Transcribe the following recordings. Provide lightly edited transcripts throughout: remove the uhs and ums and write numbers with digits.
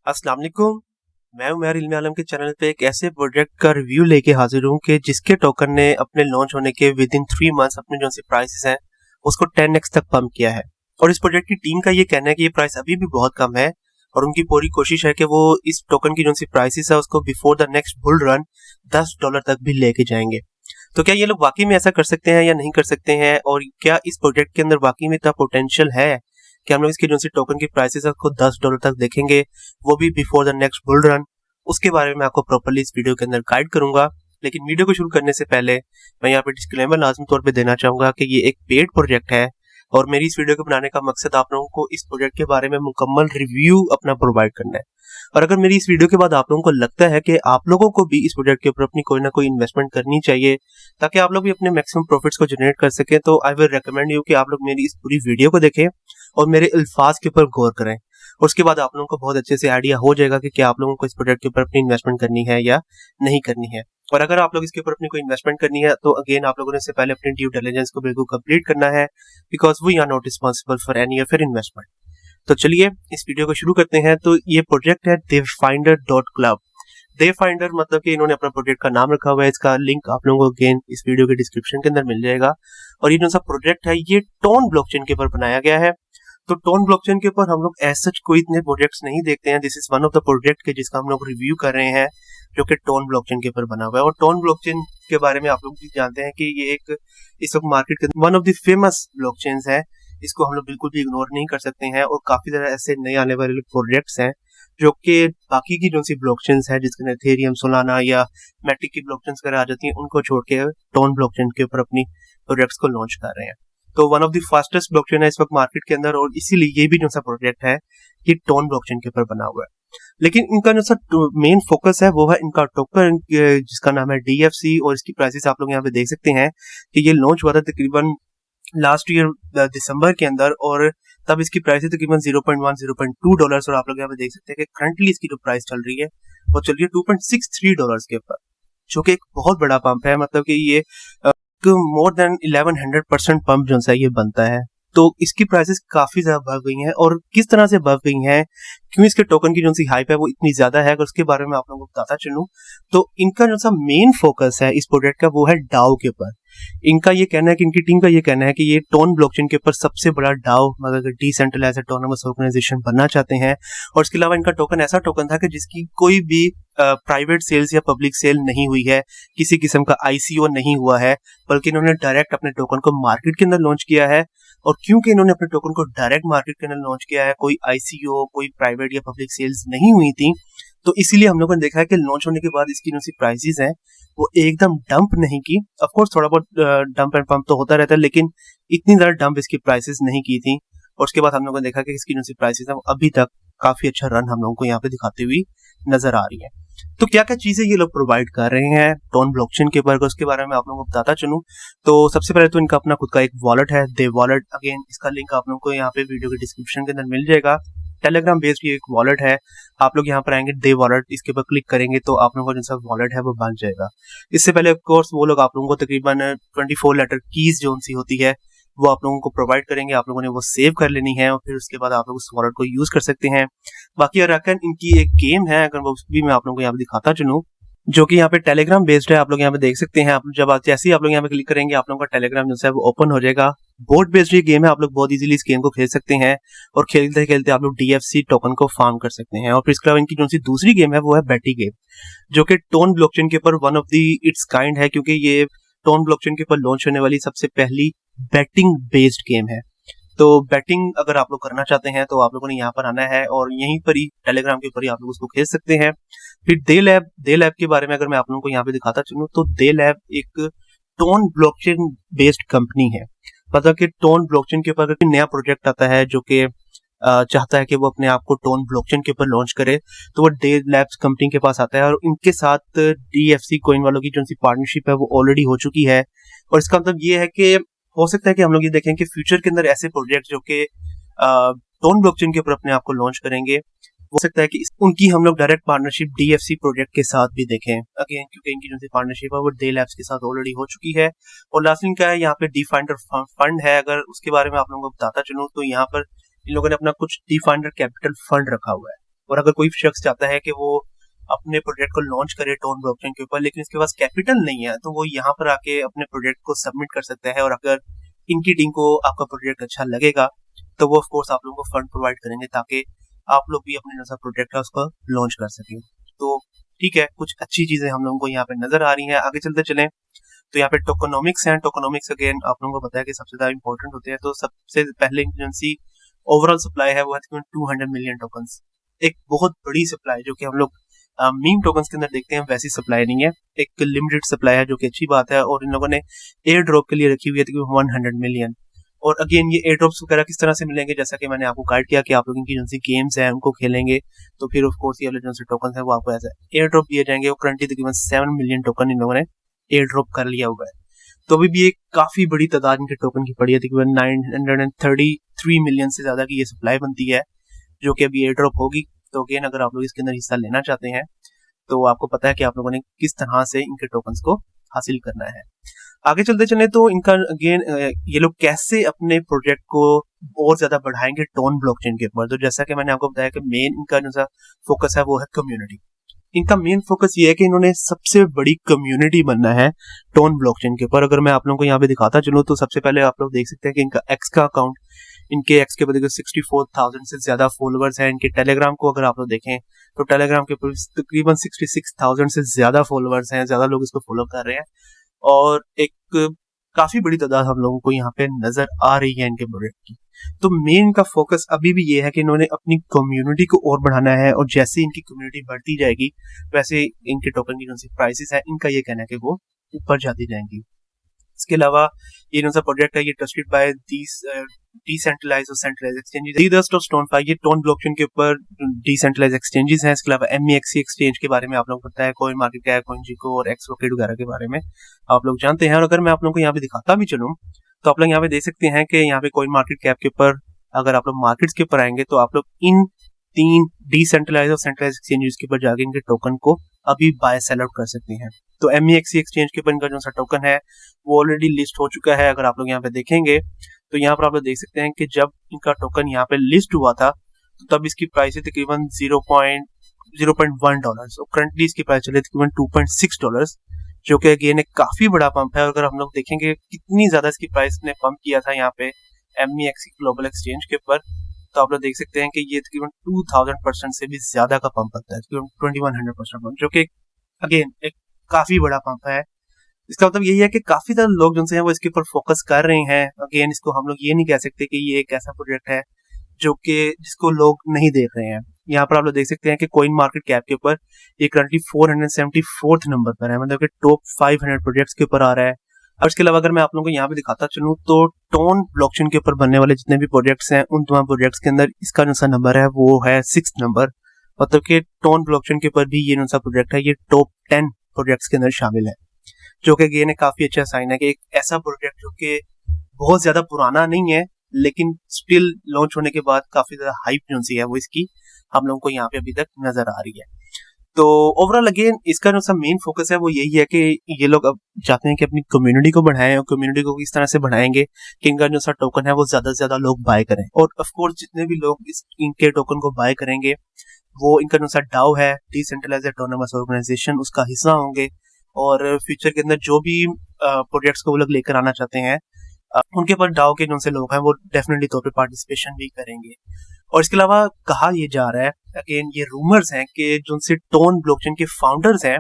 अस्सलाम वालेकुम। मैं उमर इल्मी आलम के चैनल पे एक ऐसे प्रोजेक्ट का रिव्यू लेके हाजिर हूँ कि जिसके टोकन ने अपने लॉन्च होने के विद इन 3 मंथ्स अपने जो सी प्राइसेस हैं उसको 10x तक पंप किया है। और इस प्रोजेक्ट की टीम का ये कहना है कि ये प्राइस अभी भी बहुत कम है और उनकी पूरी कोशिश है कि वो इस टोकन की जो सी प्राइसेस है उसको before the next bull run $10 तक भी लेके जाएंगे। तो क्या ये लोग वाकई में ऐसा कर सकते हैं या नहीं कर सकते हैं, और क्या इस प्रोजेक्ट के अंदर वाकई में इतना पोटेंशियल है कि हम लोग इसके जो सी टोकन की प्राइसेस है उसको $10 तक देखेंगे, वो भी before the next bull run. उसके बारे में आपको प्रॉपर्ली इस वीडियो के अंदर गाइड करूंगा। लेकिन वीडियो को शुरू करने से पहले मैं यहाँ पे डिस्क्लेमर लाजमी तौर पे देना चाहूंगा कि ये एक पेड प्रोजेक्ट है और मेरी इस वीडियो को बनाने का मकसद आप लोगों को इस प्रोजेक्ट के बारे में मुकम्मल रिव्यू अपना प्रोवाइड करना है। और अगर मेरी इस वीडियो के बाद आप लोगों को लगता है कि आप लोगों को भी इस प्रोजेक्ट के ऊपर अपनी कोई ना कोई इन्वेस्टमेंट करनी चाहिए ताकि आप लोग भी अपने मैक्सिमम प्रॉफिट्स को जनरेट कर सकें, तो आई विल रेकमेंड यू कि आप लोग मेरी इस पूरी वीडियो को देखें और मेरे अल्फाज के ऊपर गौर करें। और उसके बाद आप लोगों को बहुत अच्छे से आइडिया हो जाएगा कि क्या आप लोगों को इस प्रोजेक्ट के ऊपर अपनी इन्वेस्टमेंट करनी है या नहीं करनी है। और अगर आप लोग इसके ऊपर अपनी कोई इन्वेस्टमेंट करनी है तो अगेन आप लोगों ने इससे पहले अपनी ड्यू डिलिजेंस को बिल्कुल कंप्लीट करना है, because we are not responsible for any of your investment. तो चलिए इस वीडियो को शुरू करते हैं। तो ये प्रोजेक्ट है definder.club। definder मतलब कि इन्होंने अपना प्रोजेक्ट का नाम रखा हुआ है। इसका लिंक आप लोगों को अगेन इस वीडियो के डिस्क्रिप्शन के अंदर मिल जाएगा। और ये जो सा प्रोजेक्ट है ये टोन ब्लॉकचेन के ऊपर बनाया गया है। तो टोन ब्लॉकचेन के ऊपर हम लोग एज सच कोई इतने प्रोजेक्ट्स नहीं देखते हैं। This is one of the project के जिसका हम लोग रिव्यू कर रहे हैं जो कि टोन ब्लॉकचेन के ऊपर बना हुआ है। और टोन ब्लॉकचेन के बारे में आप लोग भी जानते हैं कि ये एक इस वक्त मार्केट के one of the famous blockchains है। इसको हम लोग बिल्कुल भी इग्नोर नहीं कर सकते हैं। और काफी ज्यादा ऐसे नए आने वाले प्रोजेक्ट्स हैं जो कि बाकी की जो सी ब्लॉकचेन्स है जिसके अंदर इथेरियम, सोलाना या मैटिक की ब्लॉकचेन्स वगैरह आ जाती हैं, उनको छोड़ के टोन ब्लॉकचेन के ऊपर अपनी प्रोजेक्ट्स को लॉन्च कर रहे हैं। तो one of the fastest blockchain है इस वक्त मार्केट के अंदर और इसीलिए ये भी जो सा प्रोजेक्ट है ये टोन ब्लॉकचेन के ऊपर बना हुआ है। लेकिन इनका जो सा मेन फोकस है वो है इनका टोकन जिसका नाम है DFC। और इसकी प्राइसेस आप लोग यहाँ पे देख सकते हैं कि ये लॉन्च हुआ था तकरीबन लास्ट ईयर दिसंबर के अंदर और तब इसकी प्राइस है तकरीबन $0.1-0.2। और आप लोग यहाँ पे देख सकते हैं कि करंटली इसकी जो प्राइस चल रही है वो चल रही है $2.63 के ऊपर, जो कि एक बहुत बड़ा पंप है। मतलब कि ये मोर देन 1100% पंप जो है ये बनता है। तो इसकी प्राइसेस काफी ज्यादा बढ़ गई हैं। और किस तरह से बढ़ गई हैं, क्यों इसके टोकन की जो सी हाइप है वो इतनी ज्यादा है, अगर उसके बारे में आप लोगों को बताता चलूं तो इनका जो सा मेन फोकस है इस प्रोजेक्ट का वो है डाओ के ऊपर। इनका ये कहना है कि इनकी टीम का ये कहना है कि ये टोन ब्लॉकचेन के ऊपर सबसे बड़ा डाओ मतलब डिसेंट्रलाइज्ड ऑटोनोमस ऑर्गेनाइजेशन बनना चाहते हैं। और इसके अलावा इनका टोकन ऐसा टोकन था कि जिसकी कोई भी प्राइवेट सेल्स या पब्लिक सेल नहीं हुई है, किसी किस्म का ICO नहीं हुआ है, बल्कि इन्होंने डायरेक्ट अपने टोकन को मार्केट के अंदर लॉन्च किया है। और क्योंकि इन्होंने अपने टोकन को डायरेक्ट मार्केट के अंदर लॉन्च किया है, कोई ICO, कोई प्राइवेट या पब्लिक सेल्स नहीं हुई थी, तो इसीलिए हम लोगों ने देखा है कि लॉन्च होने के बाद इसकी जो सी प्राइसेस हैं वो एकदम डंप नहीं की। ऑफ कोर्स थोड़ा बहुत डंप एंड पंप तो होता रहता है, लेकिन इतनी ज्यादा डंप इसकी प्राइसेस नहीं की थी। और उसके बाद हम लोगों ने देखा कि इसकी जो सी प्राइसेस है वो अभी तक काफी अच्छा रन हम लोगों को यहाँ पे दिखाती हुई नजर आ रही है। तो क्या क्या चीजें ये लोग प्रोवाइड कर रहे हैं टोन ब्लॉकचेन के ऊपर, उसके बारे में आप लोगों को बताता चलूं तो सबसे पहले तो इनका अपना खुद का एक वॉलेट है, दे वॉलेट। अगेन इसका लिंक आप लोगों को यहाँ पे वीडियो के डिस्क्रिप्शन के अंदर मिल जाएगा। टेलीग्राम बेस्ड ये एक वॉलेट है। आप लोग यहाँ पर आएंगे दे वॉलेट, इसके ऊपर क्लिक करेंगे तो आप लोगों का जो सा वॉलेट है वो बन जाएगा। इससे पहले ऑफ कोर्स वो लोग आप लोगों को तकरीबन 24 लेटर कीज जो सी होती है वो आप लोगों को प्रोवाइड करेंगे। आप लोगों ने वो सेव कर लेनी है और फिर उसके बाद आप लोग उस वॉलेट को यूज कर सकते हैं। बाकी अराकन इनकी एक गेम है, अगर वो भी मैं आप लोगों को यहाँ पे दिखाता चलूं, जो कि यहाँ पे टेलीग्राम बेस्ड है। आप लोग यहाँ पे देख सकते हैं। आप जब जैसे ही आप लोग यहाँ पे क्लिक करेंगे आप लोगों का टेलीग्राम जो है वो ओपन हो जाएगा। बोर्ड बेस्ड ये गेम है, आप लोग बहुत इजीली इस गेम को खेल सकते हैं और खेलते खेलते आप लोग DFC टोकन को फार्म कर सकते हैं। और फिर इसके अलावा इनकी जो सी दूसरी गेम है वो है बैटी गेम, जो कि टोन ब्लॉकचेन के ऊपर one of the it's kind है, क्योंकि ये टोन ब्लॉकचेन के ऊपर लॉन्च होने वाली सबसे पहली बैटिंग बेस्ड गेम है। तो बैटिंग अगर आप लोग करना चाहते हैं तो आप लोगों ने यहाँ पर आना है और यहीं पर ही टेलीग्राम के ऊपर ही आप लोग उसको खेल सकते हैं। फिर दे लैब के बारे में अगर मैं आप लोगों को यहाँ पे दिखाता चलूं तो दे लैब एक टोन ब्लॉकचेन बेस्ड कंपनी है। मतलब कि टोन ब्लॉकचेन के ऊपर अगर नया प्रोजेक्ट आता है जो कि चाहता है कि वो अपने आप को टोन ब्लॉकचेन के ऊपर लॉन्च करे तो वो डे लैब्स कंपनी के पास आता है। और इनके साथ DFC कॉइन वालों की जो सी पार्टनरशिप है वो ऑलरेडी हो चुकी है। और इसका मतलब ये है कि हो सकता है कि हम लोग ये देखें कि फ्यूचर के अंदर ऐसे प्रोजेक्ट जो कि टोन ब्लॉकचेन के ऊपर अपने आप को लॉन्च करेंगे, हो सकता है कि उनकी हम लोग डायरेक्ट पार्टनरशिप DFC प्रोजेक्ट के साथ भी देखें। अगेन क्योंकि इनकी जो सी पार्टनरशिप है वो डे लैब्स के साथ ऑलरेडी हो चुकी है। और लास्ट इनका है यहाँ पे डिफाइंडर फंड है। अगर उसके बारे में आप लोगों को बताता चलूं तो यहाँ पर इन लोगों ने अपना कुछ डिफाइंडर कैपिटल फंड रखा हुआ है। और अगर कोई शख्स चाहता है कि वो अपने प्रोजेक्ट को लॉन्च करे टोन ब्लॉकचेन के ऊपर, लेकिन उसके पास कैपिटल नहीं है, तो वो यहाँ पर आके अपने प्रोजेक्ट को सबमिट कर सकता है। और अगर इनकी टीम को आपका प्रोजेक्ट अच्छा लगेगा तो वो ऑफ कोर्स आप लोगों को फंड प्रोवाइड करेंगे, ताकि आप लोग भी अपने जैसा प्रोजेक्ट है उसको लॉन्च कर सकें। तो ठीक है, कुछ अच्छी चीजें हम लोगों को यहाँ पे नजर आ रही हैं। आगे चलते चलें तो यहाँ पे टोकोनॉमिक्स हैं। टोकोनॉमिक्स अगेन आप लोगों को पता है कि सबसे ज्यादा इंपॉर्टेंट होते हैं। तो सबसे पहले एजेंसी ओवरऑल सप्लाई है वो है तकरीबन 200 मिलियन टोकन्स, एक बहुत बड़ी सप्लाई जो कि हम लोग मीम टोकन्स के अंदर देखते हैं वैसी सप्लाई नहीं है, एक लिमिटेड सप्लाई है जो कि अच्छी बात है। और इन लोगों ने एयर ड्रॉप के लिए रखी हुई है तकरीबन 100 मिलियन। और अगेन ये एयर ड्रॉप्स वगैरह किस तरह से मिलेंगे, जैसा कि मैंने आपको गाइड किया कि आप लोग इनकी जो सी गेम्स हैं उनको खेलेंगे तो फिर ऑफ कोर्स ये जो से टोकन है वो आपको ऐसा एयर ड्रॉप दिए जाएंगे। और करंटली तकरीबन 7 मिलियन टोकन इन लोगों ने एयर ड्रॉप कर लिया हुआ है। तो अभी भी एक काफी बड़ी तादाद इनके टोकन की पड़ी है, तकरीबन 933 मिलियन से ज्यादा की ये सप्लाई बनती है जो कि अभी एयर ड्रॉप होगी। तो अगेन अगर आप लोग इसके अंदर हिस्सा लेना चाहते हैं तो आपको पता है कि आप लोगों ने किस तरह से इनके टोकन्स को हासिल करना है। आगे चलते चले तो इनका अगेन ये लोग कैसे अपने प्रोजेक्ट को और ज्यादा बढ़ाएंगे टोन ब्लॉकचेन के ऊपर। तो जैसा कि मैंने आपको बताया कि मेन इनका जो सा फोकस है वो है कम्युनिटी। इनका मेन फोकस ये है कि इन्होंने सबसे बड़ी कम्युनिटी बनना है टोन ब्लॉकचेन के ऊपर। अगर मैं आप लोगों को यहाँ पे दिखाता चलूँ तो सबसे पहले आप लोग देख सकते हैं कि इनका एक्स का अकाउंट, इनके एक्स के ऊपर 64,000 से ज्यादा फॉलोअर्स हैं। इनके टेलीग्राम को अगर आप लोग देखें तो टेलीग्राम के ऊपर तकरीबन 66,000 से ज्यादा फॉलोअर्स हैं, ज्यादा लोग इसको फॉलो कर रहे हैं। और एक काफी बड़ी तादाद हम लोगों को यहाँ पे नजर आ रही है इनके प्रोजेक्ट की। तो मेन का फोकस अभी भी ये है कि इन्होंने अपनी कम्युनिटी को और बढ़ाना है, और जैसे इनकी कम्युनिटी बढ़ती जाएगी वैसे इनके टोकन की जो सी प्राइसेस है इनका ये कहना है कि वो ऊपर जाती जाएंगी। इसके अलावा ये जो सा प्रोजेक्ट है ये ट्रस्टेड बाय डिसेंट्रलाइज्ड और सेंट्रलाइज्ड एक्सचेंजेस। दस्ट और स्टोनफाई ये टोन ब्लॉकचेन के ऊपर डिसेंट्रलाइज्ड एक्सचेंजेस हैं। इसके अलावा MEXC एक्सचेंज के बारे में आप लोगों को पता है, कॉइन मार्केट कैप, CoinGecko और XRocket वगैरह के बारे में आप लोग जानते हैं। और अगर मैं आप लोगों को यहाँ पे दिखाता भी चलूँ तो आप लोग यहाँ पे देख सकते हैं कि यहाँ पे कॉइन मार्केट कैप के ऊपर अगर आप लोग मार्केट्स के ऊपर आएंगे तो आप लोग इन 3 डिसेंट्रलाइज्ड और सेंट्रलाइज्ड एक्सचेंजेस के ऊपर जाके इनके टोकन को अभी बाय सेल आउट कर सकते हैं। तो MEXC एक्सचेंज के ऊपर इनका जो सा टोकन है वो ऑलरेडी लिस्ट हो चुका है। अगर आप लोग यहाँ पे देखेंगे तो यहाँ पर आप लोग देख सकते हैं कि जब इनका टोकन यहाँ पे लिस्ट हुआ था तो तब इसकी प्राइस है तकरीबन $0.1 और करंटली इसकी प्राइस चले तकरीबन $2.6, जो कि अगेन एक काफी बड़ा पंप है। और अगर हम लोग देखेंगे कितनी ज्यादा इसकी प्राइस ने पंप किया था यहाँ पे MEXC ग्लोबल एक्सचेंज के ऊपर, तो आप लोग देख सकते हैं कि ये तकरीबन 2000% से भी ज्यादा का पंप आता है, तकरीबन 2100% पंप, जो कि अगेन एक काफी बड़ा पंप है। इसका मतलब यही है कि काफी ज्यादा लोग जो हैं वो इसके ऊपर फोकस कर रहे हैं। अगेन इसको हम लोग ये नहीं कह सकते कि ये एक ऐसा प्रोजेक्ट है जो कि जिसको लोग नहीं देख रहे हैं। यहाँ पर आप लोग देख सकते हैं कि कॉइन मार्केट कैप के ऊपर ये करंटली 474th नंबर पर है, मतलब कि टॉप 500 प्रोजेक्ट्स के ऊपर आ रहा है। और इसके अलावा अगर मैं आप लोगों को यहाँ पे दिखाता चलूँ तो टोन ब्लॉकचेन के ऊपर बनने वाले जितने भी प्रोजेक्ट्स हैं उन तमाम प्रोजेक्ट्स के अंदर इसका जो सा नंबर है वो है 6th नंबर, मतलब कि टोन ब्लॉकचेन के ऊपर भी ये जो सा प्रोजेक्ट है ये टॉप 10 प्रोजेक्ट्स के अंदर शामिल है, जो कि अगेन काफी अच्छा साइन है कि एक ऐसा प्रोजेक्ट जो कि बहुत ज्यादा पुराना नहीं है लेकिन स्टिल लॉन्च होने के बाद काफी ज्यादा हाइप जो सी है वो इसकी हम लोगों को यहाँ पे अभी तक नजर आ रही है। तो ओवरऑल अगेन इसका जो सा मेन फोकस है वो यही है कि ये लोग अब चाहते हैं कि अपनी कम्युनिटी को बढ़ाएं, और कम्युनिटी को इस तरह से बढ़ाएंगे कि इनका जो सा टोकन है वो ज्यादा से ज्यादा लोग बाय करें। और ऑफ कोर्स जितने भी लोग इनके टोकन को बाय करेंगे वो इनका जो सा डाओ है, डिसेंट्रलाइज्ड ऑटोनोमस ऑर्गेनाइजेशन, उसका हिस्सा होंगे। और फ्यूचर के अंदर जो भी प्रोजेक्ट्स को वो लोग लेकर आना चाहते हैं उनके पर डाओ के जो से लोग हैं वो डेफिनेटली तौर पे पार्टिसिपेशन भी करेंगे। और इसके अलावा कहा यह जा रहा है, अगेन ये रूमर्स हैं कि जो से टोन ब्लॉकचेन के फाउंडर्स हैं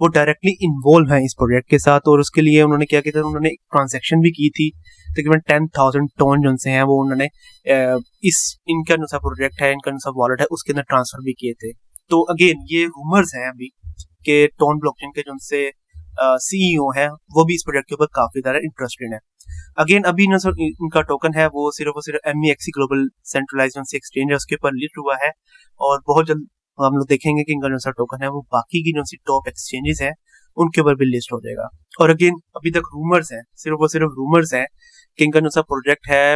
वो डायरेक्टली इन्वॉल्व हैं इस प्रोजेक्ट के साथ, और उसके लिए उन्होंने क्या किया था, उन्होंने एक ट्रांजैक्शन भी की थी तकरीबन 10,000 टोन जो से हैं वो उन्होंने इस इनका जो सा प्रोजेक्ट है, इनका जो सा वॉलेट है उसके अंदर ट्रांसफर भी किए थे। तो अगेन ये रूमर्स हैं अभी कि टोन ब्लॉकचेन के जो से CEO है वो भी इस प्रोजेक्ट के ऊपर काफी ज्यादा इंटरेस्टेड है। अगेन अभी इनका टोकन है वो सिर्फ MEXC ग्लोबल सेंट्रलाइज्ड एक्सचेंज है उसके ऊपर लिस्ट हुआ है, और बहुत जल्द हम लोग देखेंगे कि इनका जो सा टोकन है वो बाकी की जो सी टॉप एक्सचेंजेस है उनके ऊपर भी लिस्ट हो जाएगा। और अगेन अभी तक रूमर्स हैं, सिर्फ रूमर्स हैं कि इनका जो सा प्रोजेक्ट है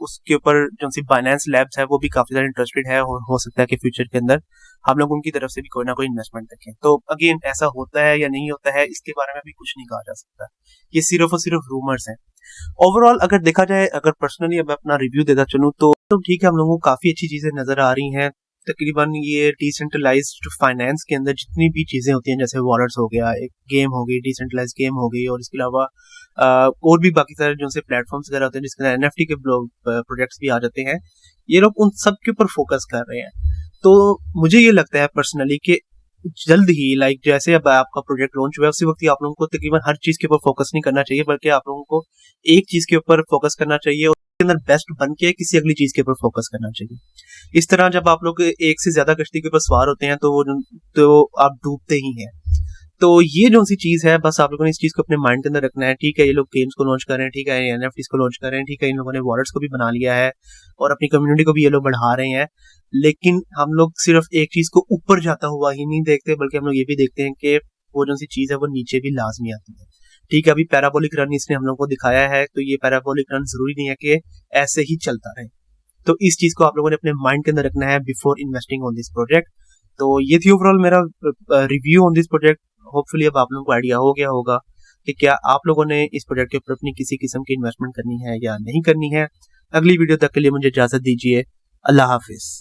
उसके ऊपर जो सी बाइनेंस लैब्स है वो भी काफी ज्यादा इंटरेस्टेड है, और हो सकता है कि फ्यूचर के अंदर हम लोग उनकी तरफ से भी कोई ना कोई इन्वेस्टमेंट देखें। तो अगेन ऐसा होता है या नहीं होता है इसके बारे में भी कुछ नहीं कहा जा सकता, ये सिर्फ और सिर्फ रूमर्स हैं। ओवरऑल अगर देखा जाए, अगर पर्सनली अब अपना रिव्यू देता चलूं तो ठीक है, हम लोगों को काफी अच्छी चीजें नजर आ रही हैं तकरीबन ये डिसेंट्रलाइज्ड फाइनेंस के अंदर जितनी भी चीज़ें होती हैं, जैसे वॉलेट्स हो गया, एक गेम हो गई, डिसेंट्रलाइज्ड गेम हो गई, और इसके अलावा और भी बाकी सारे जो से प्लेटफॉर्म्स वगैरह होते हैं जिसके अंदर एनएफटी के प्रोजेक्ट्स भी आ जाते हैं, ये लोग उन सब के ऊपर फोकस कर रहे हैं। तो मुझे ये लगता है पर्सनली कि जल्द ही, लाइक जैसे अब आपका प्रोजेक्ट लॉन्च हुआ है उसी वक्त ही आप लोगों को तकरीबन हर चीज के ऊपर फोकस नहीं करना चाहिए, बल्कि आप लोगों को एक चीज के ऊपर फोकस करना चाहिए और उसके अंदर बेस्ट बन के किसी अगली चीज के ऊपर फोकस करना चाहिए। इस तरह जब आप लोग एक से ज्यादा कश्ती के ऊपर सवार होते हैं तो आप डूबते ही हैं। तो ये जो सी चीज है, बस आप लोगों ने इस चीज को अपने माइंड के अंदर रखना है। ठीक है, ये लोग गेम्स को लॉन्च कर रहे हैं, ठीक है, एनएफटीज को लॉन्च कर रहे हैं, ठीक है, इन लोगों ने वॉलेट्स को भी बना लिया है और अपनी कम्युनिटी को भी ये लोग बढ़ा रहे हैं, लेकिन हम लोग सिर्फ एक चीज को ऊपर जाता हुआ ही नहीं देखते, बल्कि हम लोग ये भी देखते हैं कि वो जो सी चीज है वो नीचे भी लाजमी आती है। ठीक है, अभी पैराबोलिक रन इसने हम लोग को दिखाया है, तो ये पैराबोलिक रन जरूरी नहीं है कि ऐसे ही चलता रहे। तो इस चीज को आप लोगों ने अपने माइंड के अंदर रखना है before investing on this project. तो ये थी ओवरऑल मेरा review on this project. Hopefully अब आप लोगों को आइडिया हो गया होगा कि क्या आप लोगों ने इस प्रोजेक्ट के ऊपर अपनी किसी किस्म की इन्वेस्टमेंट करनी है या नहीं करनी है। अगली वीडियो तक के लिए मुझे इजाजत दीजिए। अल्लाह हाफिज।